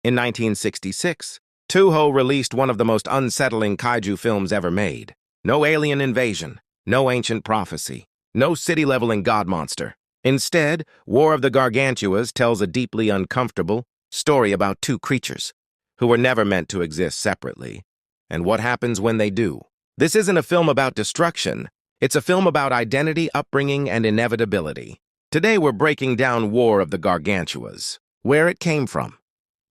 In 1966, Toho released one of the most unsettling kaiju films ever made. No alien invasion, no ancient prophecy, no city-leveling god monster. Instead, War of the Gargantuas tells a deeply uncomfortable story about two creatures who were never meant to exist separately, and what happens when they do. This isn't a film about destruction. It's a film about identity, upbringing, and inevitability. Today we're breaking down War of the Gargantuas, where it came from,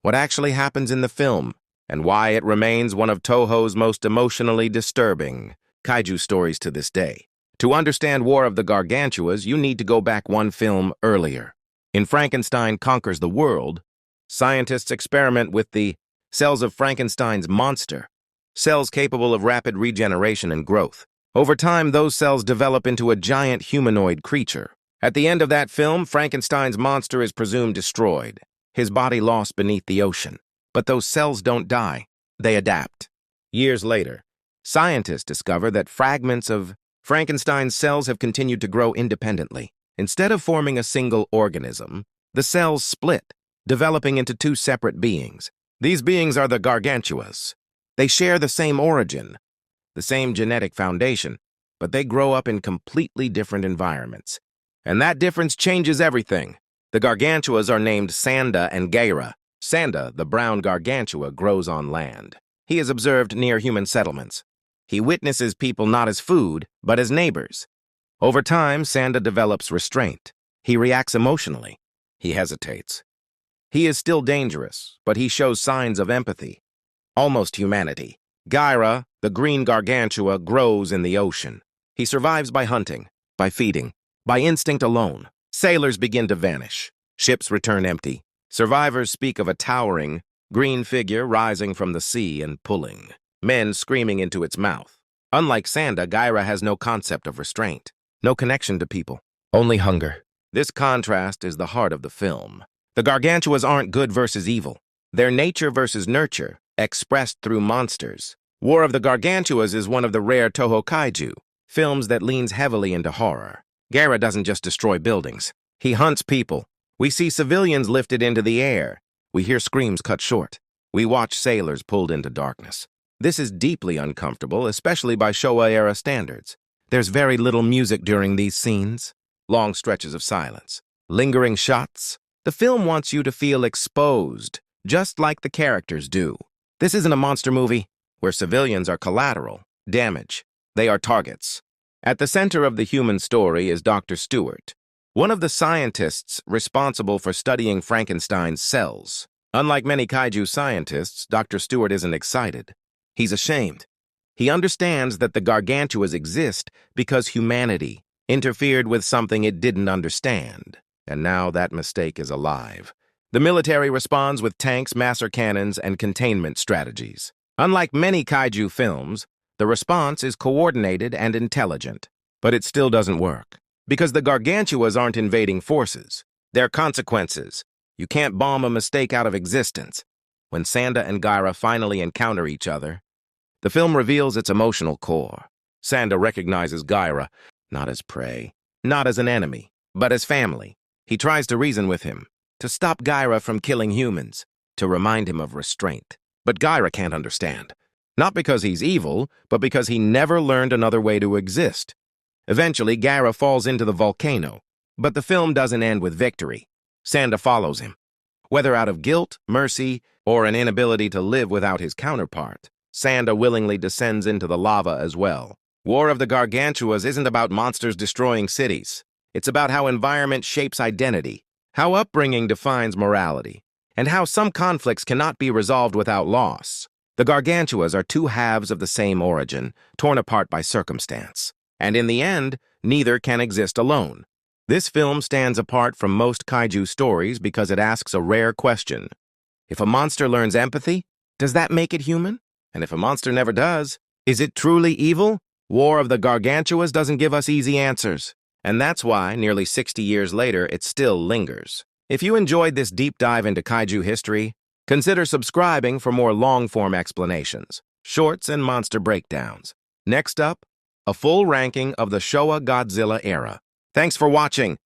what actually happens in the film, and why it remains one of Toho's most emotionally disturbing kaiju stories to this day. To understand War of the Gargantuas, you need to go back one film earlier. In Frankenstein Conquers the World, scientists experiment with the cells of Frankenstein's monster, cells capable of rapid regeneration and growth. Over time, those cells develop into a giant humanoid creature. At the end of that film, Frankenstein's monster is presumed destroyed, his body lost beneath the ocean. But those cells don't die, they adapt. Years later, scientists discover that fragments of Frankenstein's cells have continued to grow independently. Instead of forming a single organism, the cells split, developing into two separate beings. These beings are the Gargantuas. They share the same origin, the same genetic foundation, but they grow up in completely different environments. And that difference changes everything. The Gargantuas are named Sanda and Gaira. Sanda, the brown gargantua, grows on land. He is observed near human settlements. He witnesses people not as food, but as neighbors. Over time, Sanda develops restraint. He reacts emotionally. He hesitates. He is still dangerous, but he shows signs of empathy, almost humanity. Gaira, the green gargantua, grows in the ocean. He survives by hunting, by feeding, by instinct alone. Sailors begin to vanish. Ships return empty. Survivors speak of a towering, green figure rising from the sea and pulling, men screaming into its mouth. Unlike Sanda, Gaira has no concept of restraint, no connection to people, only hunger. This contrast is the heart of the film. The Gargantuas aren't good versus evil. They're nature versus nurture, expressed through monsters. War of the Gargantuas is one of the rare Toho Kaiju films that leans heavily into horror. Gaira doesn't just destroy buildings. He hunts people. We see civilians lifted into the air. We hear screams cut short. We watch sailors pulled into darkness. This is deeply uncomfortable, especially by Showa-era standards. There's very little music during these scenes. Long stretches of silence. Lingering shots. The film wants you to feel exposed, just like the characters do. This isn't a monster movie where civilians are collateral, damage. They are targets. At the center of the human story is Dr. Stewart, one of the scientists responsible for studying Frankenstein's cells. Unlike many kaiju scientists, Dr. Stewart isn't excited. He's ashamed. He understands that the Gargantuas exist because humanity interfered with something it didn't understand. And now that mistake is alive. The military responds with tanks, master cannons, and containment strategies. Unlike many kaiju films, the response is coordinated and intelligent. But it still doesn't work. Because the Gargantuas aren't invading forces. They're consequences. You can't bomb a mistake out of existence. When Sanda and Gaira finally encounter each other, the film reveals its emotional core. Sanda recognizes Gaira, not as prey, not as an enemy, but as family. He tries to reason with him, to stop Gaira from killing humans, to remind him of restraint. But Gaira can't understand. Not because he's evil, but because he never learned another way to exist. Eventually, Gaira falls into the volcano, but the film doesn't end with victory. Sanda follows him. Whether out of guilt, mercy, or an inability to live without his counterpart, Sanda willingly descends into the lava as well. War of the Gargantuas isn't about monsters destroying cities. It's about how environment shapes identity, how upbringing defines morality, and how some conflicts cannot be resolved without loss. The Gargantuas are two halves of the same origin, torn apart by circumstance. And in the end, neither can exist alone. This film stands apart from most kaiju stories because it asks a rare question. If a monster learns empathy, does that make it human? And if a monster never does, is it truly evil? War of the Gargantuas doesn't give us easy answers. And that's why, nearly 60 years later, it still lingers. If you enjoyed this deep dive into kaiju history, consider subscribing for more long-form explanations, shorts, and monster breakdowns. Next up, a full ranking of the Showa Godzilla era. Thanks for watching.